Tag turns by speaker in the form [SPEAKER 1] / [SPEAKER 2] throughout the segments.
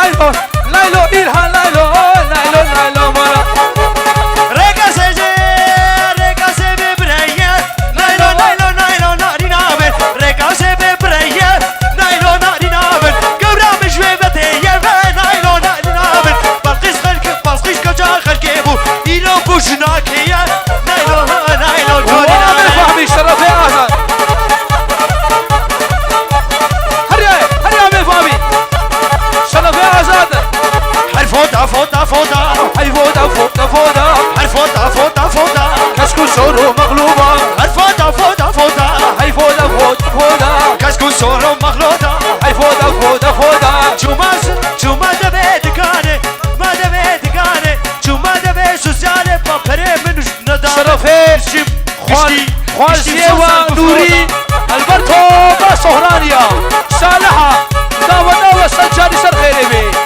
[SPEAKER 1] نايلون نايلون إلها نايلون نايلون نايلون مرا
[SPEAKER 2] رقص ببرية نايلون نايلون نايلون ناري نابل رقص ببرية نايلون ناري نابل قبرا مجويبتي نايلون ناري نابل بلقيش كجا خلقي بو إلو بوشناكية نايلون نايلون جوني
[SPEAKER 1] وامي فهمي شرف يا آزاد هريا فهمي شرف يا آزاد
[SPEAKER 2] حرفودا فودا فودا
[SPEAKER 1] هاي فودا فودا فودا
[SPEAKER 2] حرفودا فودا فودا
[SPEAKER 1] كشكو سورو مغلوبة
[SPEAKER 2] حرفودا فودا فودا
[SPEAKER 1] هاي فودا فودا فودا
[SPEAKER 2] كشكو سورو مغلودا
[SPEAKER 1] هاي فودا فودا فودا
[SPEAKER 2] جوما دبي دكاني ما دبي دكاني جوما دبي سوسيالي بابري من ندا
[SPEAKER 1] شرفي خوالسيه ونوري البرتو بسهرانيا صالحة داوة سجاني سر خيري بي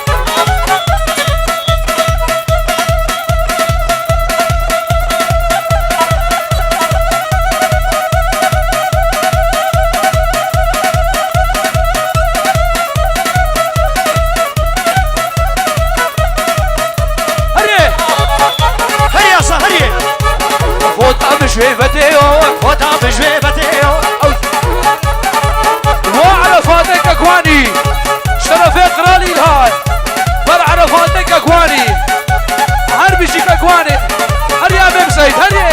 [SPEAKER 2] فوتا بجويبتيو
[SPEAKER 1] وعرفاتك اكواني شرفي قرالي الهاي بل عرفاتك اكواني هربشك اكواني هريا بيم سيد هريا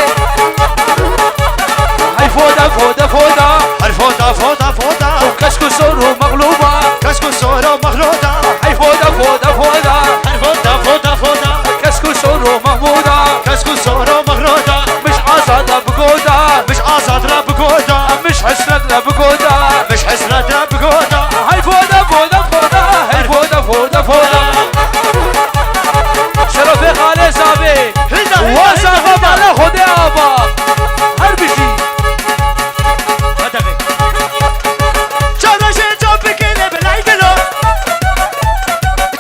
[SPEAKER 1] هاي فودا فودا فودا
[SPEAKER 2] الفودا فودا فودا
[SPEAKER 1] كشكو سورو مغلوبة
[SPEAKER 2] كشكو سورو مغلودا
[SPEAKER 1] هاي فودا فودا فودا
[SPEAKER 2] الفودا فودا فودا
[SPEAKER 1] كشكو سورو محمودا
[SPEAKER 2] كشكو سورو مغلودا
[SPEAKER 1] مش آزاد بقودا
[SPEAKER 2] مش آزاد لا بقودا
[SPEAKER 1] مش حسنت لا بقودا
[SPEAKER 2] مش حسنت لا بقودا
[SPEAKER 1] هاي فودا فودا فودا هاي فودا فودا فودا شرفي خالي سابي وصفة على خدي آبا هربشي
[SPEAKER 2] چادشه جاب بکنه بلای دلو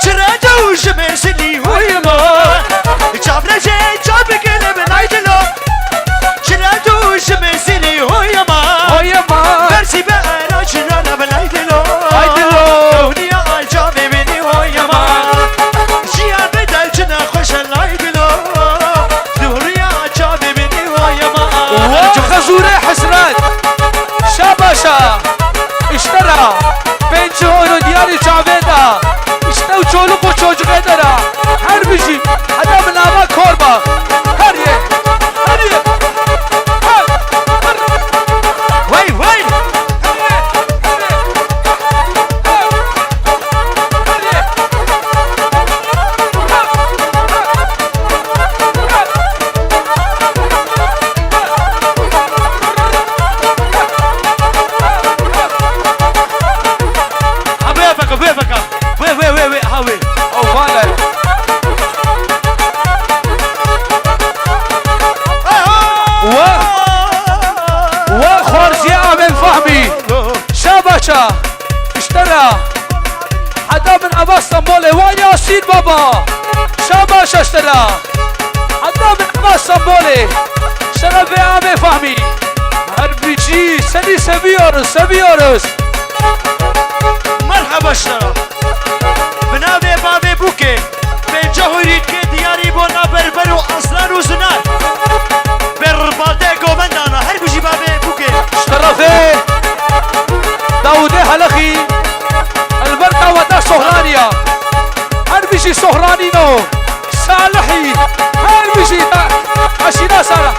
[SPEAKER 2] چرا دوش مرسلی های ما چادشه جاب بکنه بلای دلو چرا دوش مرسلی های ما مرسی به انا چرا بلای دلو دنیا آجا ببینی های ما جیان بدل چنا خوش لای دلو دنیا آجا ببینی های ما
[SPEAKER 1] خزوري حسرات شاباشا اشترى بين جهور دياري شعبيدا اشتو چولق و چوجقه دارا هر بشي هذا من آبا كوربا هريه
[SPEAKER 2] وای وای
[SPEAKER 1] شاباشا اشترى حدا من ابا اسطنبول وين ياسين بابا شاباشا اشترى حدا من ابا اسطنبول اشترى في عامي فهمي هربيجي سني سبيورس
[SPEAKER 2] مرحبا اشترى بنابي بابي بوكي بين جهوري كي دياري بونا بربر واصلان وزنان بربالده قومندانا هر بجي بابي بوكي
[SPEAKER 1] اشترى في داودي هلخي البرقة ودا سهرانيا هربيجي سهرانينو صالحي هربيجي اشينا صالح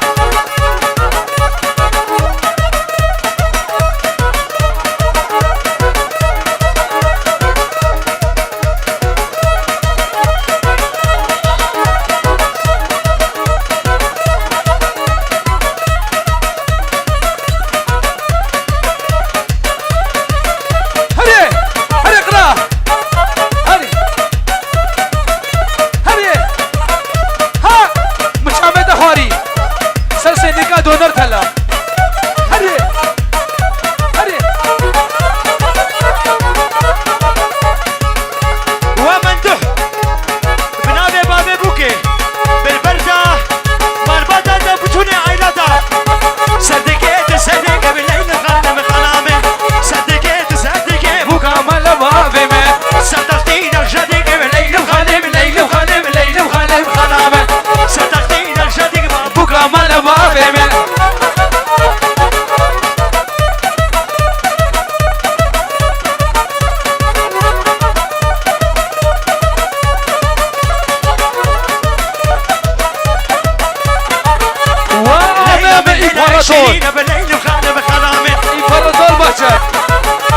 [SPEAKER 1] امپراتور
[SPEAKER 2] شیرین بلیل و خانه بخرامه
[SPEAKER 1] امپراتور باشد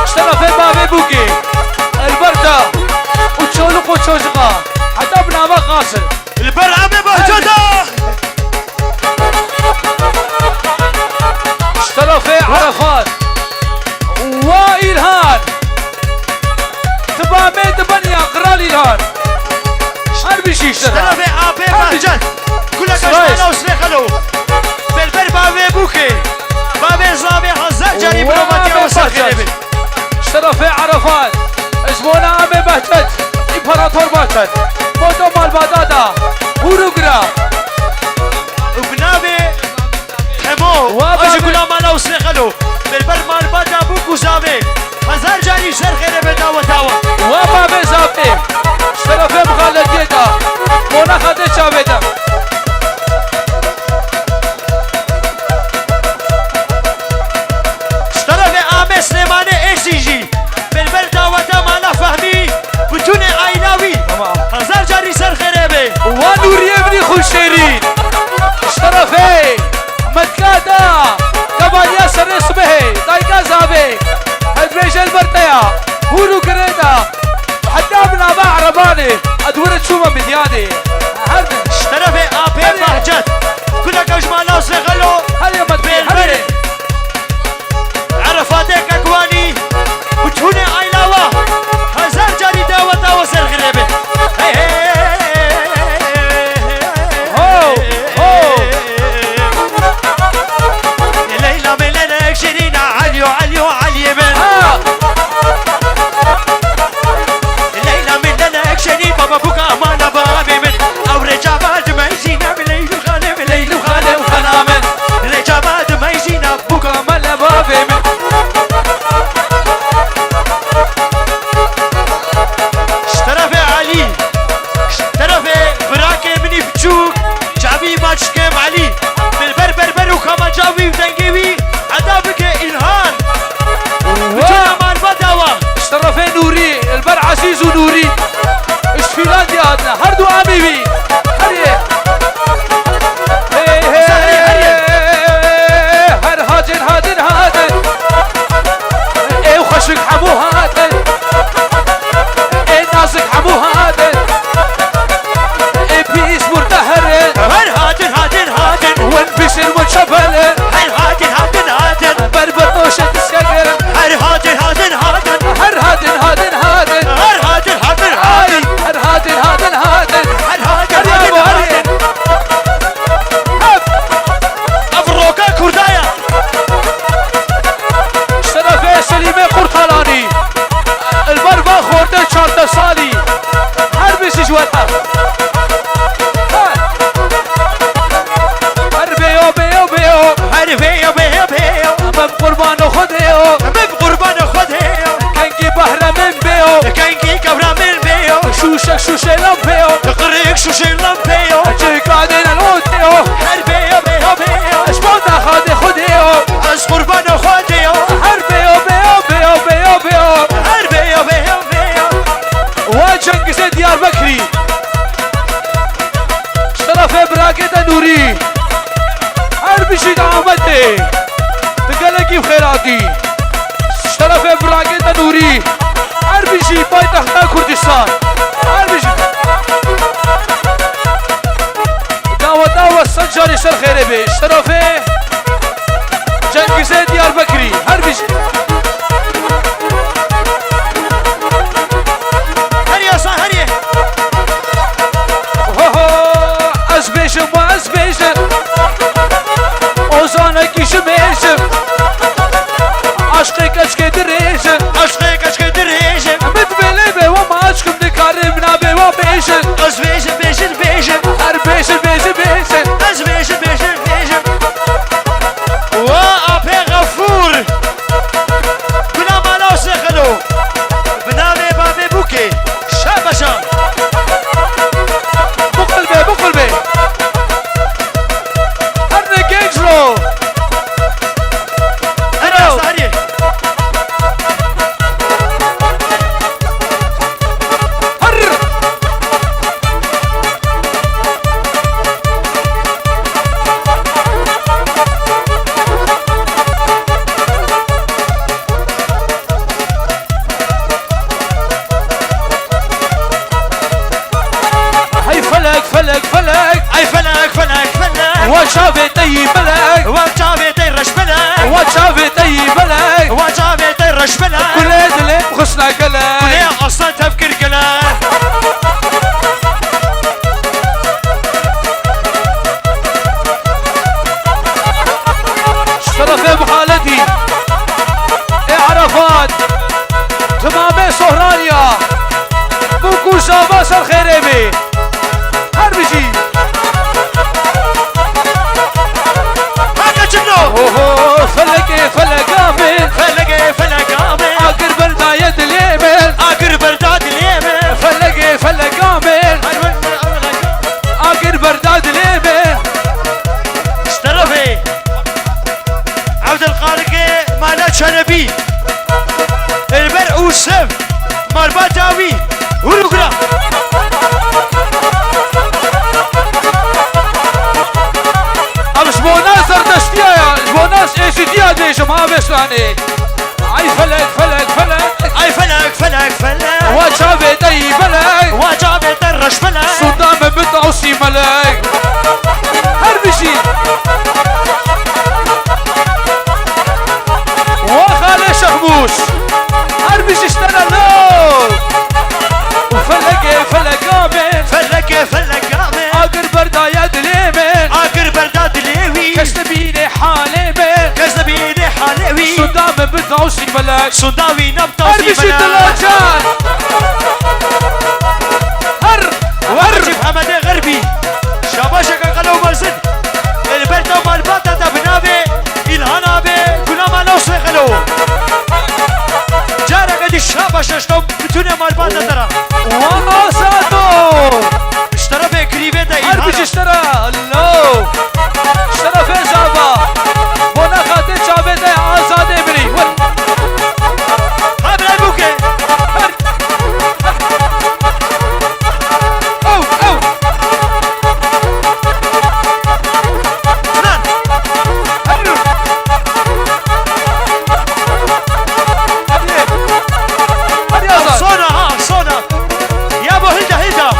[SPEAKER 1] اشترافه بابه بوکی البرده و چولق و چوشقا حتی بنامه قاصر
[SPEAKER 2] البرعمه بهجده
[SPEAKER 1] اشترافه عرفات وإلهان تبامه دبنيا قرال إلهان حربي شيشتنا
[SPEAKER 2] اشترافه آبه بهجد كلك اشتانا وسرخلو بالبر بابه بوكي بابه زابه هزار جاني بروماتي وسرخلو
[SPEAKER 1] اشترافه عرفات اسمونا عمي بهجت امپراتور باشد بودو مال بادادا هوروغرا
[SPEAKER 2] وبنابه حمو اجي كلها مالا وسرخلو بالبر مال بادا بوكو زابه هزار جاني سرخلو بداوة داوة
[SPEAKER 1] وبابه زابه اشترافه مخالدية دا مونا خده چاوه دا
[SPEAKER 2] اشترافه آمه سليمانه ايشي جي بالبر داوة دا مالا فهمي بتونه عيناوي هزار جاني سرخلو
[SPEAKER 1] ونوري ابني خوشيرين اشترافه متكادا كبانيا سر اسمه دايكا زابه هدبيش البرتيا هورو قريدا حتى ابن ابا عرباني ادورة شوما مدياني هرد
[SPEAKER 2] اشترافه آبه بهجت كلك اجمالا وسرخلو
[SPEAKER 1] هيا مدبي هرد
[SPEAKER 2] عرفاتك اكواني بتونه عيناوه هزار جاني داوة داوة سرخلو
[SPEAKER 1] هو هو
[SPEAKER 2] ليلى ملنا شيرين عليو عليو علي من ليلى ملنا شيرين بابا بوكا مانا بابي من او رجابات ما يجينا بليل وخانه بليل وخانه وخانه من رجابات ما يجينا بوكا مانا بابي من اشترافه علي اشترافه براكي مني بتشوك جابي ماتشكم علي بالبربر وكما جابي ودنجيبي عذابك إلهان بتونا مال بداوة
[SPEAKER 1] اشترافه نوري البر عزيز ونوري اش فيلاندي هادنا هردو عميبي هريه هر هادن هادن هادن ايه وخشك حمو هادن ايه نازك حمو هادن ايه بيس مرتهرن
[SPEAKER 2] هر هادن هادن هادن
[SPEAKER 1] وين بيسر منشبلن
[SPEAKER 2] هر هادن هادن هادن
[SPEAKER 1] بربر نوشة تسكرن
[SPEAKER 2] هر هادن هادن هادن
[SPEAKER 1] هر هادن هادن هادن
[SPEAKER 2] هر هادن هادن
[SPEAKER 1] هاي
[SPEAKER 2] هادن
[SPEAKER 1] هر هادن هادن هادن
[SPEAKER 2] هر هادن
[SPEAKER 1] هر يابو
[SPEAKER 2] هادن
[SPEAKER 1] هرين
[SPEAKER 2] هادن
[SPEAKER 1] هب
[SPEAKER 2] أفروكا كردايا
[SPEAKER 1] شرفه سليمه قرطلاني البربا خورده 14 سالي هر بيسي جواتها هر بيو بيو بيو
[SPEAKER 2] هر بيو بيو بيو
[SPEAKER 1] امام قربان خوديو
[SPEAKER 2] من قربان خده
[SPEAKER 1] كنگي بهره من بيو
[SPEAKER 2] كاينكي كبرا من بيو
[SPEAKER 1] شوشك شوشه لم بيو
[SPEAKER 2] تقريك شو شي لم بيو
[SPEAKER 1] اجيك قادين الوتيو
[SPEAKER 2] هر بيو بيو بيو
[SPEAKER 1] اشبودا خادي خوديو
[SPEAKER 2] از قربان خده
[SPEAKER 1] هر بيو بيو بيو بيو بيو
[SPEAKER 2] هر بيو بيو بيو
[SPEAKER 1] وجنگز ديار بكري شرف براكة نوري هر بشي دعمتي تقلقي بخيراتي شرف براكة نوري هر بشي باي تحت كردستان هر بشي داوة السنجاري سر خيري بي شرف جنگز ديار بكري هر بشي
[SPEAKER 2] هريا صح هريا
[SPEAKER 1] ازبيشم وازبيشم اوزانك يشميشم عشقك اشكي دريشم
[SPEAKER 2] عشقك اشكي دريشم
[SPEAKER 1] متبلي بي وما عشقم دكارمنا بي وبيشم
[SPEAKER 2] از بيشم بيشم بيشم
[SPEAKER 1] هر بيشم بيشم بيشم
[SPEAKER 2] از بيشم بيشم بيشم
[SPEAKER 1] فلك فلك فلك
[SPEAKER 2] اي فلك فلك فلك
[SPEAKER 1] وشافي طيب بلك
[SPEAKER 2] وجابي طيرش بلك
[SPEAKER 1] وشافي طيب بلك
[SPEAKER 2] وجابي طيرش بلك
[SPEAKER 1] كل دلم خصنا قلك
[SPEAKER 2] كل اصلا تفكر قلك
[SPEAKER 1] شرف بحالتي عرفات تمام سهرانيا بوكو شاباس الخيريبي هر بجي
[SPEAKER 2] هكا جنو
[SPEAKER 1] اوه فلك فلك امن
[SPEAKER 2] فلك فلك امن
[SPEAKER 1] اقر برداية اليمن
[SPEAKER 2] اقر برداد اليمن
[SPEAKER 1] فلك فلك امن اقر برداد اليمن
[SPEAKER 2] اشترفي عبد الخالق مالات شنبي البرع والسف مرباتاوي ولقرا
[SPEAKER 1] امش بوناس زردشتيا بوناس ايشتيا ديش ما بساني اي فلك فلك فلك
[SPEAKER 2] اي فلك فلك فلك
[SPEAKER 1] وشافي طيب بلك
[SPEAKER 2] وجابي طرش بلك
[SPEAKER 1] صدام بتعصي ملك هر بشي وخالي شخبوش هر بشي اشترى له وفلك فلك آمن
[SPEAKER 2] فلك فلك امن
[SPEAKER 1] اقر بردايا دليمن
[SPEAKER 2] اقر برداد اليوي
[SPEAKER 1] كشتبيني حالي من
[SPEAKER 2] كذبيني حالوي
[SPEAKER 1] صدام بتعصي ملك
[SPEAKER 2] صداوي
[SPEAKER 1] هر
[SPEAKER 2] نبطاسي
[SPEAKER 1] بشي
[SPEAKER 2] بلك
[SPEAKER 1] تلاجان هر
[SPEAKER 2] وارجب حمد غربي شاباشك قلو مرزد البرد ومالباتا دبنابي الهنابي كنا ما نوصل خلو جارك دي الشاباشة شتو بتوني مالباتا ترى
[SPEAKER 1] وآساتو
[SPEAKER 2] اشترى كريبه دا
[SPEAKER 1] هر بشي
[SPEAKER 2] الهنا
[SPEAKER 1] اشترى الله اشترى في زابا بونا خاطر شابه آزاده بري
[SPEAKER 2] قبل البوكي
[SPEAKER 1] او او
[SPEAKER 2] فنان
[SPEAKER 1] هلو هل يا زاد
[SPEAKER 2] صونا ها صونا يا ابو هلدا هلدا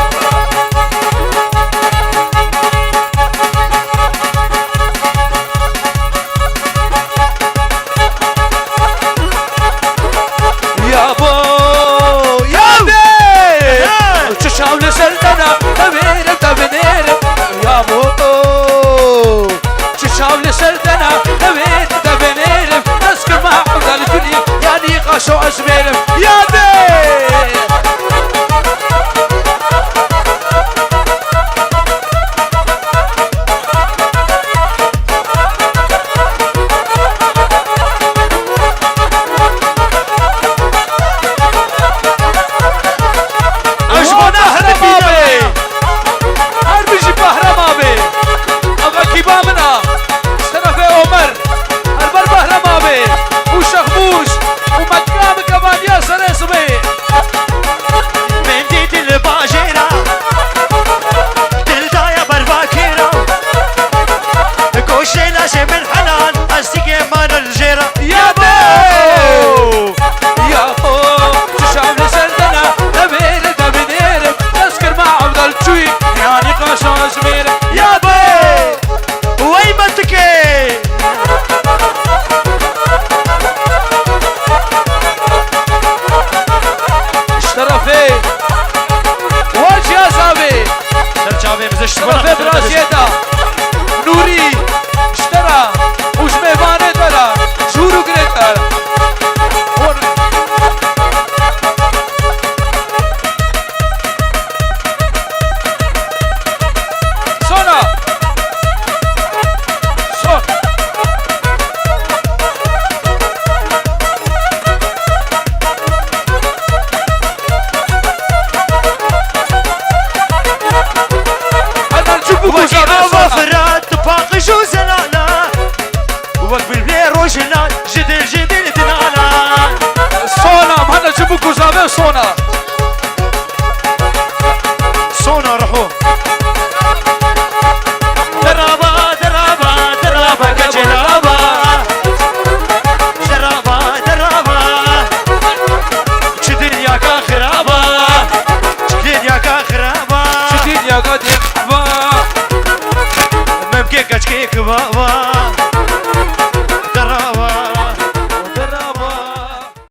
[SPEAKER 1] يا بو يا بي تشاول سلطنة تبير تبنير يا بو تشاول سلطنة تبير تبنير نسكر مع عبد الدنيا يعني قاشو أزمير يا بي
[SPEAKER 2] عجبنا
[SPEAKER 1] بهرمابي هر بيجي بهرمابي أبا كبامنا اشترى عمر هربر بهرمابي وشخبوش ومكام كمان يا سرسمي
[SPEAKER 2] من ديت الباجيرة دلدا يا برباكيرة كوشي لاشي من حنان أستيكي مان الجيرة
[SPEAKER 1] يا بو يا بو تشعب لسلطنة تبير تبنير تذكر مع عبد الجوي يعني قاشو أزمير
[SPEAKER 2] يا بي وي منطقي
[SPEAKER 1] اشترى فيه وجه يا صاحبي
[SPEAKER 2] سرچاوي مزشت
[SPEAKER 1] اشترى في براسيتا نوري اشترى وش ميوانه دارا شورو گريتر سونا سون انا نشوفك وشابه
[SPEAKER 2] بابا